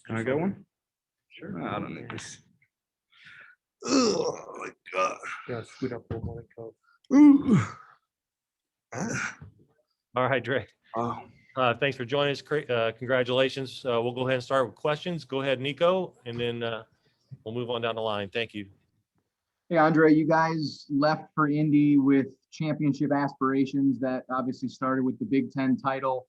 Can I get one? Sure. I don't need this. Oh my God. Yeah, scoot up a little more. Ooh. All right, Dre. Oh. Thanks for joining us. Congratulations. We'll go ahead and start with questions. Go ahead, Nico, and then we'll move on down the line. Thank you. Hey, Andre, you guys left for Indy with championship aspirations that obviously started with the Big Ten title.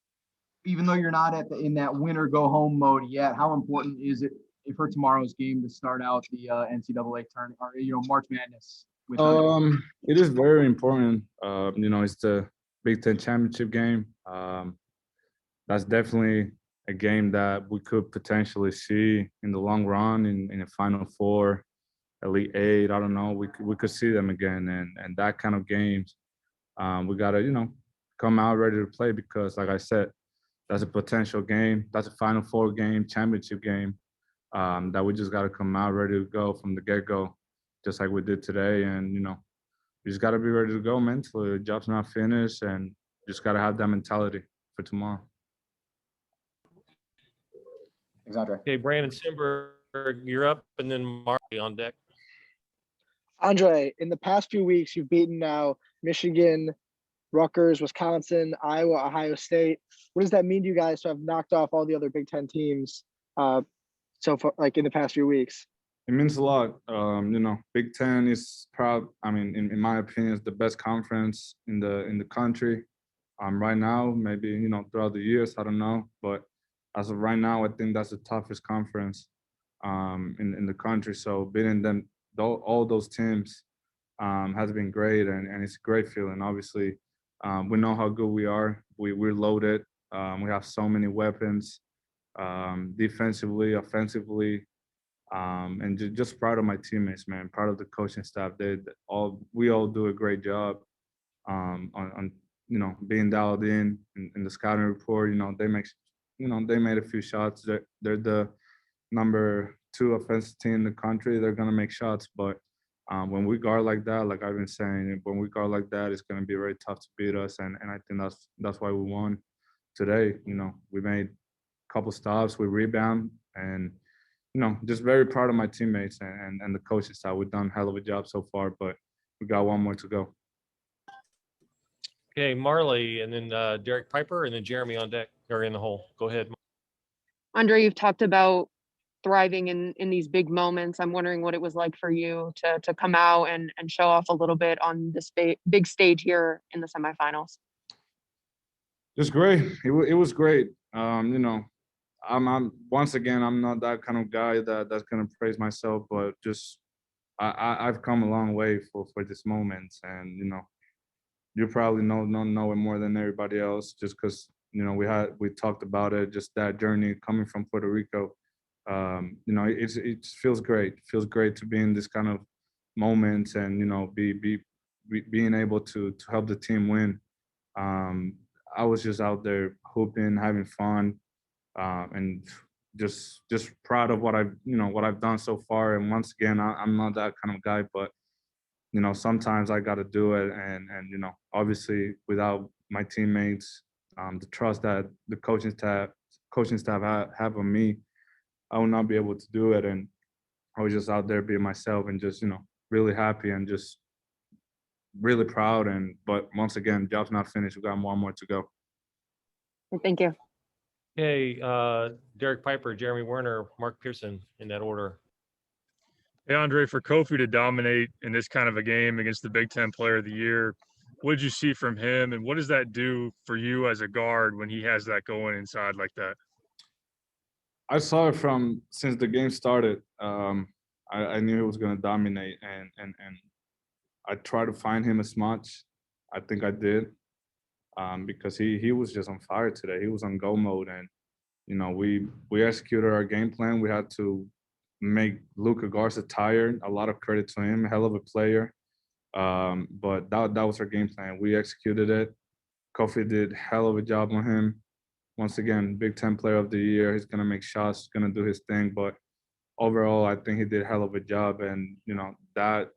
Even though you're not in that win or go home mode yet, how important is it for tomorrow's game to start out the NCAA tournament or March Madness? It is very important. It's the Big Ten championship game. That's definitely a game that we could potentially see in the long run in the Final Four, Elite Eight. I don't know. We could see them again, and that kind of games, we gotta come out ready to play because, like I said, that's a potential game. That's a Final Four game, championship game, that we just gotta come out ready to go from the get-go, just like we did today. And you just gotta be ready to go mentally. The job's not finished, and just gotta have that mentality for tomorrow. Exactly. Okay, Brandon Simberg, you're up, and then Marley on deck. Andre, in the past few weeks, you've beaten now Michigan, Rutgers, Wisconsin, Iowa, Ohio State. What does that mean to you guys to have knocked off all the other Big Ten teams so far, like in the past few weeks? It means a lot. Big Ten is proud. I mean, in my opinion, it's the best conference in the country. Right now, maybe throughout the years, I don't know, but as of right now, I think that's the toughest conference in the country. So beating them, all those teams, has been great, and it's a great feeling. Obviously, we know how good we are. We're loaded. We have so many weapons, defensively, offensively, and just proud of my teammates, man. Proud of the coaching staff. We all do a great job on being dialed in the scouting report. They made a few shots. They're the number 2 offensive team in the country. They're gonna make shots, but when we guard like that, like I've been saying, when we guard like that, it's gonna be very tough to beat us. And I think that's why we won today. We made a couple stops, we rebound, and just very proud of my teammates and the coaching staff. We've done a hell of a job so far, but we got one more to go. Okay, Marley, and then Derek Piper, and then Jeremy on deck or in the hole. Go ahead. Andre, you've talked about thriving in these big moments. I'm wondering what it was like for you to come out and show off a little bit on this big stage here in the semifinals. Just great. It was great. I'm once again, I'm not that kind of guy that's gonna praise myself, but just I've come a long way for this moment, and you probably know it more than everybody else, just because we talked about it, just that journey coming from Puerto Rico. It feels great. It feels great to be in this kind of moments and being able to help the team win. I was just out there hooping, having fun, and just proud of what I've done so far. And once again, I'm not that kind of guy, but sometimes I got to do it. And obviously without my teammates, the trust that the coaching staff have on me, I will not be able to do it. And I was just out there being myself and just really happy and just really proud. But once again, job's not finished. We got one more to go. Thank you. Okay, Derek Piper, Jeremy Werner, Mark Pearson, in that order. Hey, Andre, for Kofi to dominate in this kind of a game against the Big Ten Player of the Year, what did you see from him, and what does that do for you as a guard when he has that going inside like that? I saw it since the game started. I knew he was going to dominate, and I tried to find him as much. I think I did, because he was just on fire today. He was on go mode, and we executed our game plan. We had to make Luka Garza tired. A lot of credit to him, hell of a player. But that was our game plan. We executed it. Kofi did hell of a job on him. Once again, Big Ten Player of the Year. He's gonna make shots, he's gonna do his thing. But overall, I think he did a hell of a job, and that.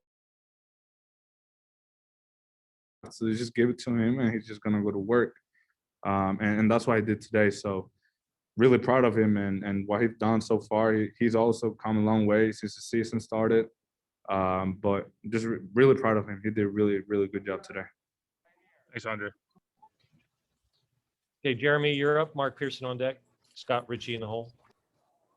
So just give it to him, and he's just gonna go to work, and that's what I did today. So really proud of him and what he's done so far. He's also come a long way since the season started. But just really proud of him. He did a really, really good job today. Thanks, Andre. Okay, Jeremy, you're up. Mark Pearson on deck. Scott Ritchie in the hole.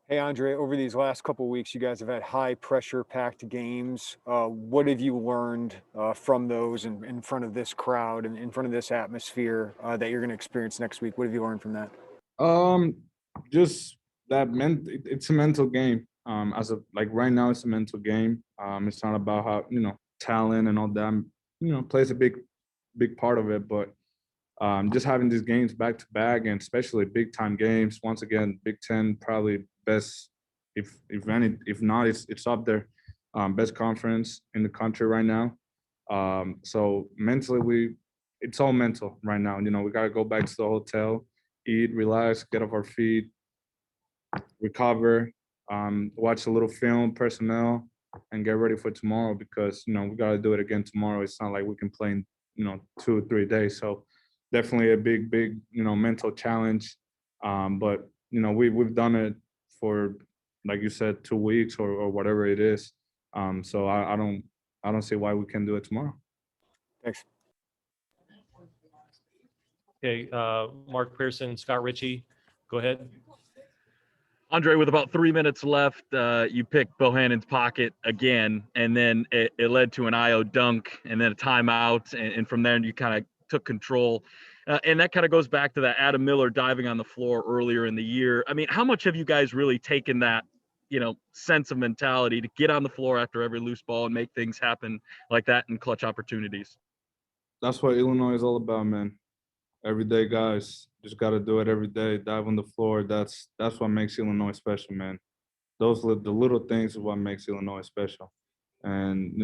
Hey, Andre, over these last couple of weeks, you guys have had high pressure packed games. What have you learned from those in front of this crowd and in front of this atmosphere that you're going to experience next week? What have you learned from that? Just that it's a mental game. Like right now, it's a mental game. It's not about how, talent and all that, plays a big part of it, but just having these games back to back, and especially big time games. Once again, Big Ten probably best, if not, it's up there, best conference in the country right now. So mentally, it's all mental right now. We gotta go back to the hotel, eat, relax, get off our feet, recover, watch a little film, personnel, and get ready for tomorrow because we gotta do it again tomorrow. It's not like we can play in 2 or 3 days. So definitely a big mental challenge. But we've done it for, like you said, 2 weeks or whatever it is. So I don't see why we can't do it tomorrow. Thanks. Okay, Mark Pearson, Scott Ritchie, go ahead. Andre, with about 3 minutes left, you picked Bohannon's pocket again, and then it led to an IO dunk and then a timeout. And from there, you kind of took control. And that kind of goes back to that Adam Miller diving on the floor earlier in the year. I mean, how much have you guys really taken that, sense of mentality to get on the floor after every loose ball and make things happen like that in clutch opportunities? That's what Illinois is all about, man. Everyday guys just got to do it every day. Dive on the floor. That's what makes Illinois special, man. The little things is what makes Illinois special. And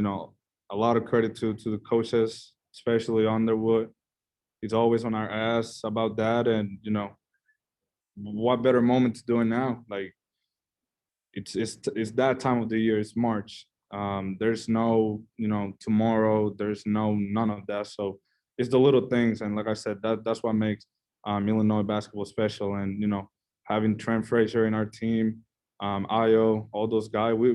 a lot of credit to the coaches, especially Underwood. He's always on our ass about that. And what better moment to do it now? Like it's that time of the year. It's March. There's no tomorrow. There's none of that. So it's the little things, and like I said, that's what makes Illinois basketball special. And having Trent Frazier in our team, Io, all those guys, we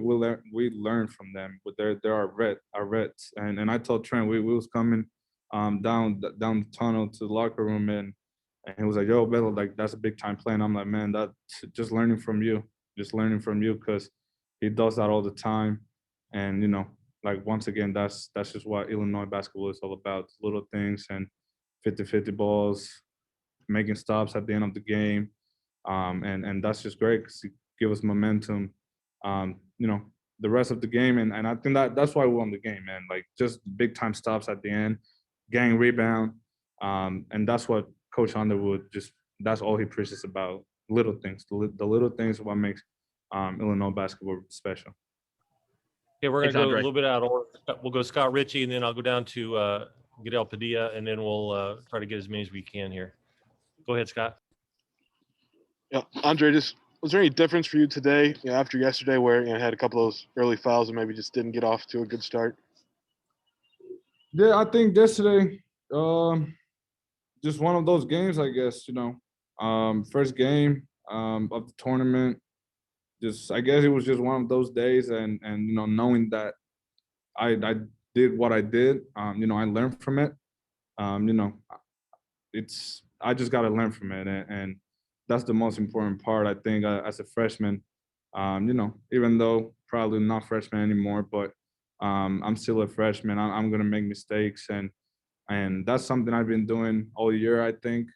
learn from them. But they're our vets. And I told Trent we was coming down the tunnel to the locker room, and he was like, "Yo, Bello, like that's a big time play." And I'm like, "Man, that's just learning from you, because he does that all the time." And like once again, that's just what Illinois basketball is all about. Little things and 50-50 balls, making stops at the end of the game. And that's just great because it gives us momentum, the rest of the game. And I think that's why we won the game, man. Like just big time stops at the end, gang rebound. And that's what Coach Underwood that's all he preaches about. Little things, the little things are what makes Illinois basketball special. Okay, we're going Thanks, to go a Andre. little bit out of order. We'll go Scott Ritchie, and then I'll go down to Goodell Padilla, and then we'll try to get as many as we can here. Go ahead, Scott. Yeah, Andre, was there any difference for you today, after yesterday where had a couple of those early fouls and maybe just didn't get off to a good start? Yeah, I think yesterday, just one of those games, I guess, first game of the tournament. I guess it was just one of those days, and knowing that I did what I did, I learned from it. I just got to learn from it, and that's the most important part, I think, as a freshman. Even though probably not freshman anymore, but I'm still a freshman. I'm gonna make mistakes, and that's something I've been doing all year, I think.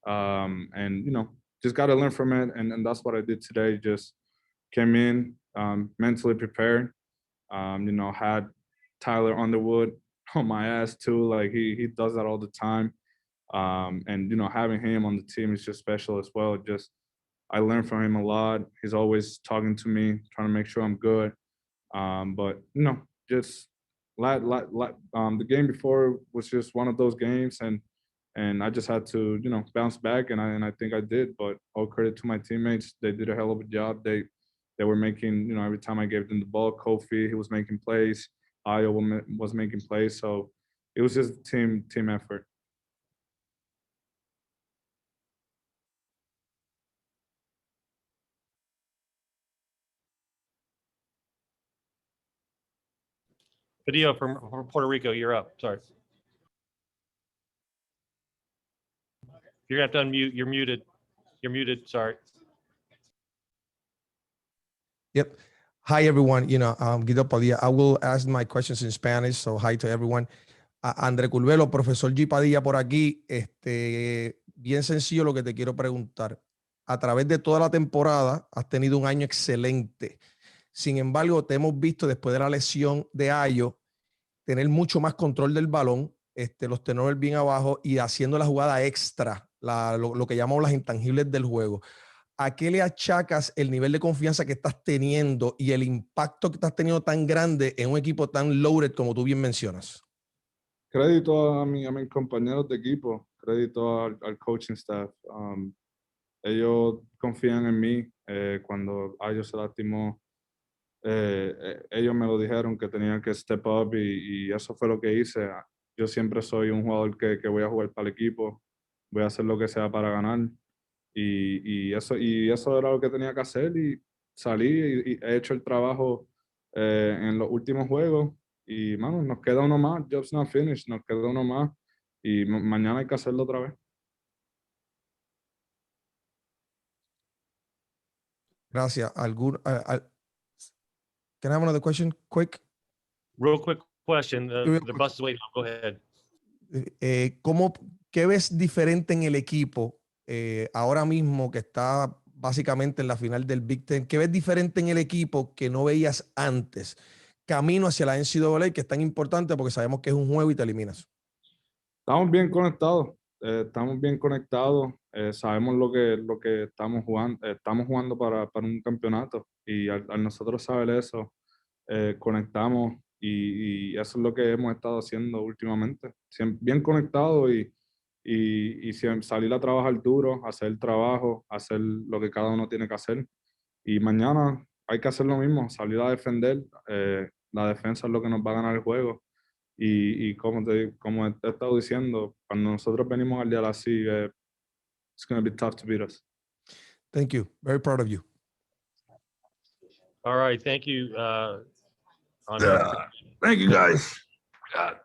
And just got to learn from it, and that's what I did today. Just came in mentally prepared. Had Tyler Underwood on my ass too. Like he does that all the time. And having him on the team is just special as well. Just I learned from him a lot. He's always talking to me, trying to make sure I'm good. But just the game before was just one of those games, and I just had to bounce back, and I think I did. But all credit to my teammates; they did a hell of a job. They were making every time I gave them the ball, Kofi he was making plays, Iowa was making plays. So it was just a team effort. Padilla from Puerto Rico, you're up. Sorry. You're gonna have to unmute. You're muted. You're muted. Sorry. Yep. Hi, everyone. Guido Padilla. I will ask my questions in Spanish. So hi to everyone. André Curbelo, profesor G. Padilla por aquí. Bien sencillo lo que te quiero preguntar. A través de toda la temporada has tenido un año excelente. Sin embargo, te hemos visto después de la lesión de Ayo tener mucho más control del balón, los tenores bien abajo y haciendo la jugada extra, lo que llamamos las intangibles del juego. ¿A qué le achacas el nivel de confianza que estás teniendo y el impacto que estás teniendo tan grande en un equipo tan loaded como tú bien mencionas? Crédito a mis compañeros de equipo, crédito al coaching staff. Ellos confían en mí. Cuando Ayo se lastimó, ellos me lo dijeron que tenían que step up y eso fue lo que hice. Yo siempre soy un jugador que voy a jugar para el equipo, voy a hacer lo que sea para ganar y eso era lo que tenía que hacer y salí y he hecho el trabajo en los últimos juegos y mano, nos queda uno más, job's not finished, nos queda uno más y mañana hay que hacerlo otra vez. Gracias. Can I have another question quick? Real quick question. Real The quick. bus is waiting. Go ahead. ¿Qué ves diferente en el equipo ahora mismo que está básicamente en la final del Big Ten? ¿Qué ves diferente en el equipo que no veías antes? Camino hacia la NCAA, que es tan importante porque sabemos que es un juego y te eliminas. Estamos bien conectados, sabemos lo que estamos jugando para un campeonato y al nosotros saber eso, conectamos y eso es lo que hemos estado haciendo últimamente, bien conectados y salir a trabajar duro, hacer el trabajo, hacer lo que cada uno tiene que hacer y mañana hay que hacer lo mismo, salir a defender, la defensa es lo que nos va a ganar el juego. Y como te he estado diciendo, cuando nosotros venimos al día de la así, it's going to be tough to beat us. Thank you. Very proud of you. All right. Thank you, Andre. Thank you, guys. God.